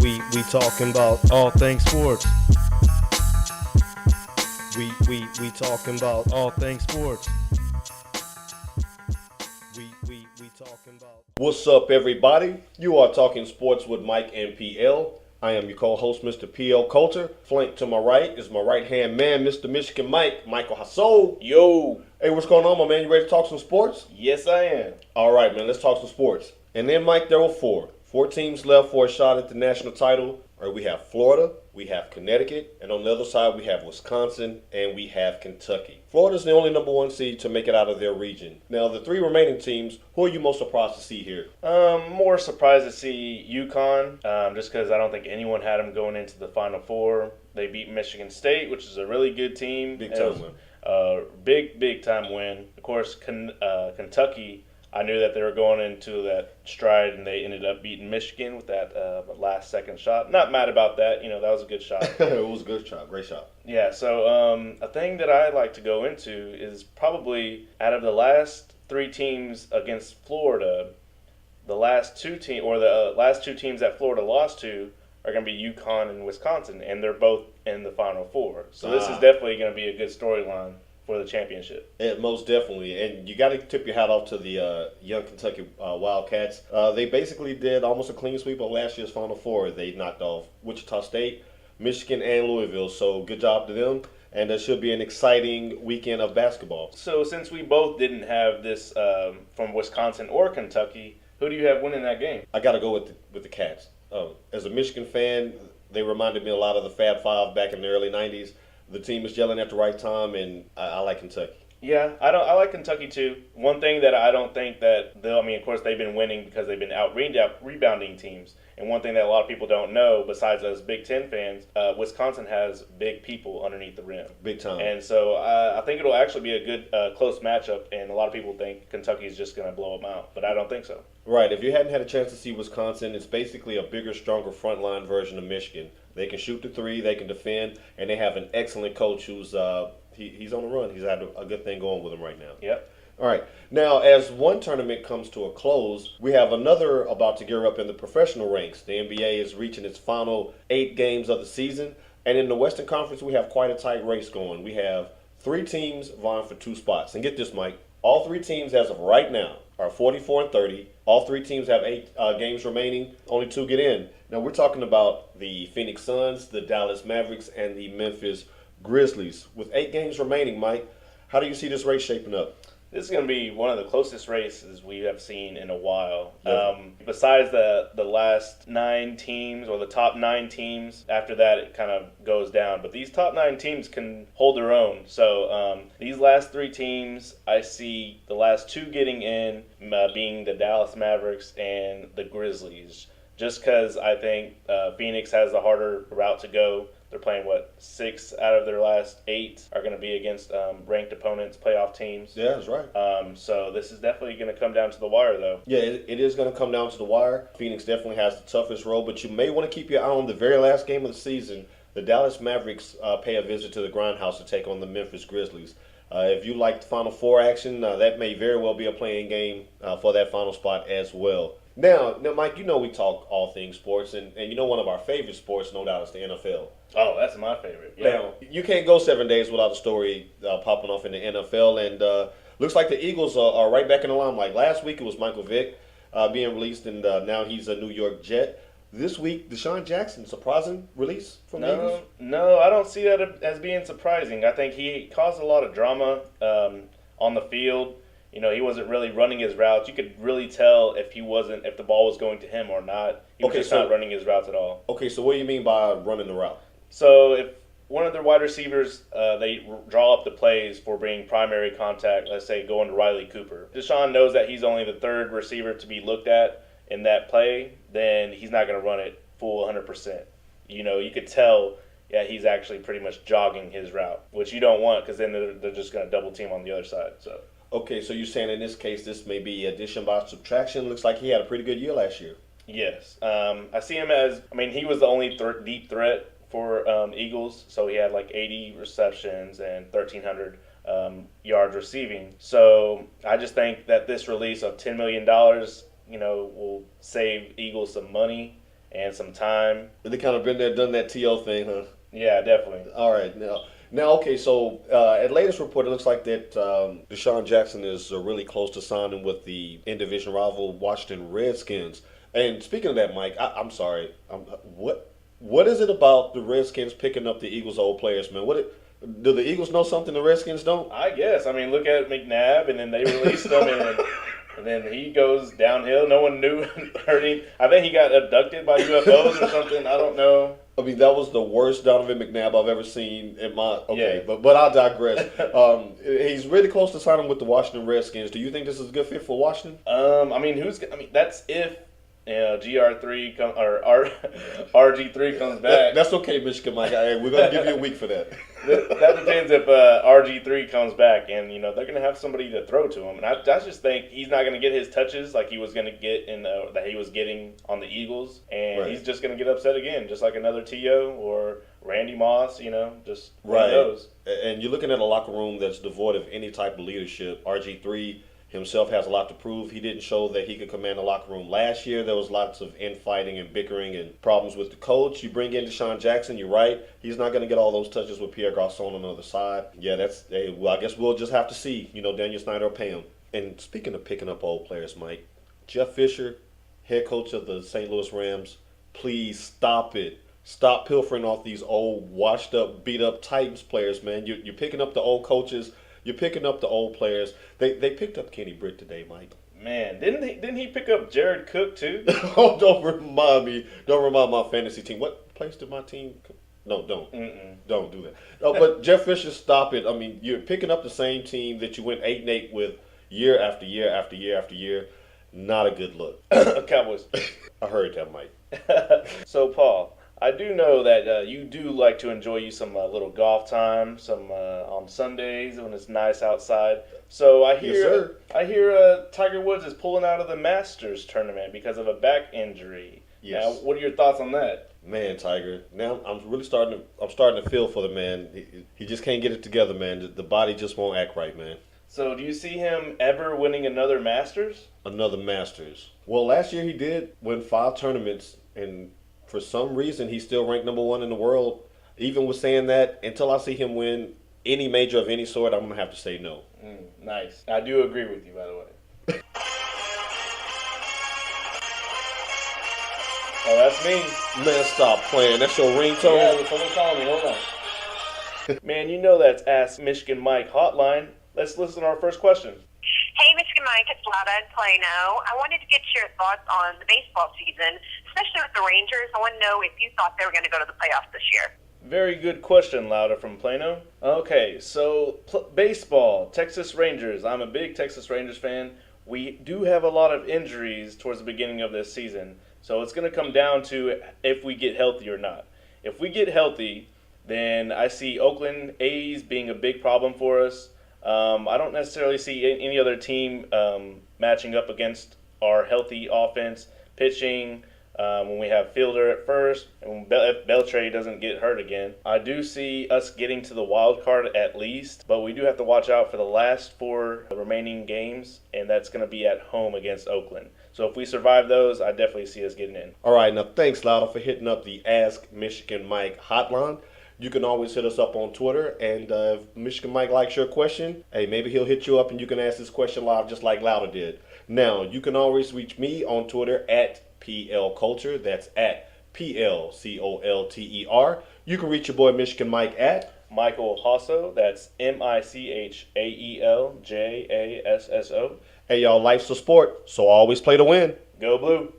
We talking about all things sports. We talking about all things sports. We talking about. What's up, everybody? You are talking sports with Mike and PL. I am your co-host, Mr. PL Coulter. Flanked to my right is my right-hand man, Mr. Michigan Mike, Michael Hasso. Yo. Hey, what's going on, my man? You ready to talk some sports? Yes, I am. All right, man. Let's talk some sports. And then, Mike, there were four teams left for a shot at the national title. Or we have Florida, we have Connecticut, and on the other side we have Wisconsin, and we have Kentucky. Florida's the only number one seed to make it out of their region. Now, the three remaining teams, who are you most surprised to see here? More surprised to see UConn, just because I don't think anyone had them going into the Final Four. They beat Michigan State, which is a really good team. Big time win. Big time win. Of course, Kentucky, I knew that they were going into that stride, and they ended up beating Michigan with that last second shot. Not mad about that. That was a good shot. It was a good shot. Great shot. Yeah, so a thing that I like to go into is probably out of the last three teams against Florida, the last two teams that Florida lost to are going to be UConn and Wisconsin, and they're both in the Final Four. So this is definitely going to be a good storyline for the championship. Most definitely. And you got to tip your hat off to the young Kentucky Wildcats. They basically did almost a clean sweep of last year's Final Four. They knocked off Wichita State, Michigan, and Louisville. So good job to them. And there should be an exciting weekend of basketball. So since we both didn't have this from Wisconsin or Kentucky, who do you have winning that game? I got to go with the Cats. As a Michigan fan, they reminded me a lot of the Fab Five back in the early 90s. The team is gelling at the right time, and I like Kentucky. Yeah, I like Kentucky too. One thing that I don't think that of course they've been winning because they've been out rebounding teams. And one thing that a lot of people don't know, besides us Big Ten fans, Wisconsin has big people underneath the rim. Big time. And so I think it'll actually be a good close matchup. And a lot of people think Kentucky's just going to blow them out, but I don't think so. Right. If you hadn't had a chance to see Wisconsin, it's basically a bigger, stronger frontline version of Michigan. They can shoot the three, they can defend, and they have an excellent coach who's he's on the run. He's had a good thing going with him right now. Yep. All right. Now, as one tournament comes to a close, we have another about to gear up in the professional ranks. The NBA is reaching its final 8 games of the season, and in the Western Conference, we have quite a tight race going. We have 3 teams vying for 2 spots. And get this, Mike. All 3 teams, as of right now, are 44 and 30. All 3 teams have 8 games remaining. Only 2 get in. Now, we're talking about the Phoenix Suns, the Dallas Mavericks, and the Memphis Grizzlies. With 8 games remaining, Mike, how do you see this race shaping up? This is going to be one of the closest races we have seen in a while. Yeah. Besides the last 9 teams or the top 9 teams, after that it kind of goes down. But these top 9 teams can hold their own. So these last 3 teams, I see the last 2 getting in being the Dallas Mavericks and the Grizzlies. Just because I think Phoenix has the harder route to go. They're playing, 6 out of their last 8 are going to be against ranked opponents, playoff teams. Yeah, that's right. So this is definitely going to come down to the wire, though. Yeah, it is going to come down to the wire. Phoenix definitely has the toughest role, but you may want to keep your eye on the very last game of the season. The Dallas Mavericks pay a visit to the Grindhouse to take on the Memphis Grizzlies. If you like the Final Four action, that may very well be a playing game for that final spot as well. Now, Mike, we talk all things sports, and one of our favorite sports, no doubt, is the NFL. Oh, that's my favorite. Yeah. Now, you can't go 7 days without a story popping off in the NFL, and looks like the Eagles are right back in the limelight. Last week it was Michael Vick being released, and now he's a New York Jet. This week, Deshaun Jackson, surprising release from the Eagles? No, I don't see that as being surprising. I think he caused a lot of drama on the field. He wasn't really running his routes. You could really tell if the ball was going to him or not. He was just not running his routes at all. Okay, so what do you mean by running the route? So if one of their wide receivers, they draw up the plays for being primary contact, let's say going to Riley Cooper. Deshaun knows that he's only the 3rd receiver to be looked at in that play, then he's not going to run it full 100%. You could tell, he's actually pretty much jogging his route, which you don't want because then they're just going to double team on the other side. So. Okay, so you're saying in this case this may be addition by subtraction. Looks like he had a pretty good year last year. Yes. I see him as, he was the only deep threat for Eagles, so he had 80 receptions and 1,300 yards receiving. So I just think that this release of $10 million will save Eagles some money and some time. They kind of been there, done that TO thing, huh? Yeah, definitely. All right, now, okay. So at latest report, it looks like that Deshaun Jackson is really close to signing with the in-division rival Washington Redskins. And speaking of that, Mike, I'm sorry. What is it about the Redskins picking up the Eagles' old players, man? Do the Eagles know something the Redskins don't? I guess. I mean, look at McNabb, and then they released him, and then he goes downhill. No one knew, heard him. I think he got abducted by UFOs or something. I don't know. I mean, that was the worst Donovan McNabb I've ever seen in my. Okay, Yeah. but I'll digress. He's really close to signing with the Washington Redskins. Do you think this is a good fit for Washington? I mean, that's if GR3 or RG3 comes back. That's okay, Michigan Mike. We're gonna give you a week for that. That depends if RG3 comes back, and they're gonna have somebody to throw to him. And I just think he's not gonna get his touches like he was gonna get that he was getting on the Eagles, and Right. he's just gonna get upset again, just like another T.O. or Randy Moss. Just one Right. of those. And you're looking at a locker room that's devoid of any type of leadership. RG3 himself has a lot to prove. He didn't show that he could command the locker room last year. There was lots of infighting and bickering and problems with the coach. You bring in Deshaun Jackson, you're right. He's not going to get all those touches with Pierre Garçon on the other side. Yeah, well, I guess we'll just have to see. Daniel Snyder will pay him. And speaking of picking up old players, Mike, Jeff Fisher, head coach of the St. Louis Rams, please stop it. Stop pilfering off these old, washed up, beat up Titans players, man. You're picking up the old coaches. You're picking up the old players. They picked up Kenny Britt today, Mike. Man, didn't he pick up Jared Cook too? Oh, don't remind me. Don't remind my fantasy team. What place did my team? No, don't. Don't do that. No, but Jeff Fisher, stop it. I mean, you're picking up the same team that you went 8-8 with year after year after year after year. Not a good look. Cowboys. I heard that, Mike. So, Paul, I do know that you do like to enjoy you some little golf time, some on Sundays when it's nice outside. So I Yes, sir. hear Tiger Woods is pulling out of the Masters tournament because of a back injury. Yes. Now, what are your thoughts on that? Man, Tiger. Now I'm starting to feel for the man. He just can't get it together, man. The body just won't act right, man. So, do you see him ever winning another Masters? Another Masters. Well, last year he did win 5 tournaments, and for some reason he's still ranked number 1 in the world. Even with saying that, until I see him win any major of any sort, I'm gonna have to say no. Nice. I do agree with you, by the way. Oh, that's me. Man, stop playing. That's your ringtone. Yeah, someone calling me. Hold on. Man, that's Ask Michigan Mike hotline. Let's listen to our first question. Hey, Michigan Mike, it's Lada in Plano. I wanted to get your thoughts on the baseball season, especially with the Rangers. I want to know if you thought they were going to go to the playoffs this year. Very good question, Lauda from Plano. Okay, so baseball, Texas Rangers. I'm a big Texas Rangers fan. We do have a lot of injuries towards the beginning of this season, so it's going to come down to if we get healthy or not. If we get healthy, then I see Oakland A's being a big problem for us. I don't necessarily see any other team matching up against our healthy offense, pitching, when we have Fielder at first, and if Beltre doesn't get hurt again. I do see us getting to the wild card at least, but we do have to watch out for the last 4 remaining games, and that's going to be at home against Oakland. So if we survive those, I definitely see us getting in. All right, now thanks, Lauda, for hitting up the Ask Michigan Mike hotline. You can always hit us up on Twitter, and if Michigan Mike likes your question, hey, maybe he'll hit you up and you can ask this question live just like Lauda did. Now, you can always reach me on Twitter at PLCulture. That's at PLCOLTER. You can reach your boy Michigan Mike at Michael Hasso, that's MICHAELJASSO. Hey, y'all, life's a sport, so always play to win. Go Blue.